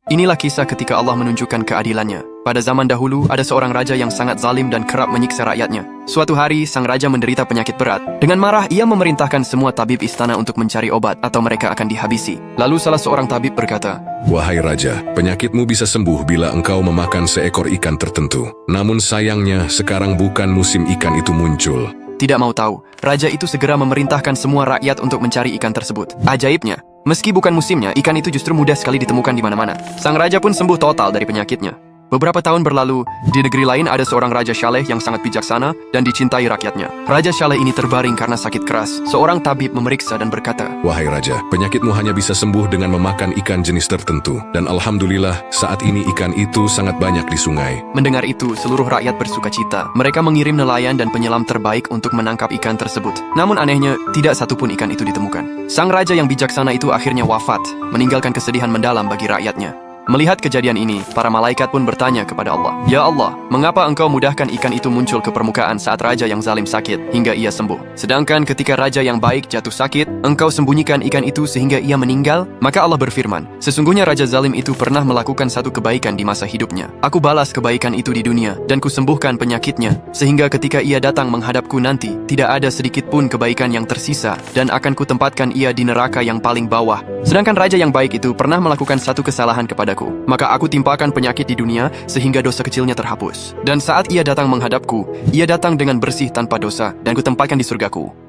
Inilah kisah ketika Allah menunjukkan keadilannya. Pada zaman dahulu, ada seorang raja yang sangat zalim dan kerap menyiksa rakyatnya. Suatu hari, sang raja menderita penyakit berat. Dengan marah, ia memerintahkan semua tabib istana untuk mencari obat atau mereka akan dihabisi. Lalu salah seorang tabib berkata, "Wahai raja, penyakitmu bisa sembuh bila engkau memakan seekor ikan tertentu. Namun sayangnya, sekarang bukan musim ikan itu muncul." Tidak mau tahu, raja itu segera memerintahkan semua rakyat untuk mencari ikan tersebut. Ajaibnya, meski bukan musimnya, ikan itu justru mudah sekali ditemukan di mana-mana. Sang raja pun sembuh total dari penyakitnya. Beberapa tahun berlalu, di negeri lain ada seorang Raja Saleh yang sangat bijaksana dan dicintai rakyatnya. Raja Saleh ini terbaring karena sakit keras. Seorang tabib memeriksa dan berkata, "Wahai raja, penyakitmu hanya bisa sembuh dengan memakan ikan jenis tertentu. Dan alhamdulillah, saat ini ikan itu sangat banyak di sungai." Mendengar itu, seluruh rakyat bersuka cita. Mereka mengirim nelayan dan penyelam terbaik untuk menangkap ikan tersebut. Namun anehnya, tidak satupun ikan itu ditemukan. Sang raja yang bijaksana itu akhirnya wafat, meninggalkan kesedihan mendalam bagi rakyatnya. Melihat kejadian ini, para malaikat pun bertanya kepada Allah, "Ya Allah, mengapa engkau mudahkan ikan itu muncul ke permukaan saat raja yang zalim sakit hingga ia sembuh? Sedangkan ketika raja yang baik jatuh sakit, engkau sembunyikan ikan itu sehingga ia meninggal?" Maka Allah berfirman, "Sesungguhnya raja zalim itu pernah melakukan satu kebaikan di masa hidupnya. Aku balas kebaikan itu di dunia dan kusembuhkan penyakitnya, sehingga ketika ia datang menghadapku nanti, tidak ada sedikit pun kebaikan yang tersisa dan akan kutempatkan ia di neraka yang paling bawah. Sedangkan raja yang baik itu pernah melakukan satu kesalahan kepadaku. Maka aku timpakan penyakit di dunia sehingga dosa kecilnya terhapus. Dan saat ia datang menghadapku, ia datang dengan bersih tanpa dosa dan kutempatkan di surgaku."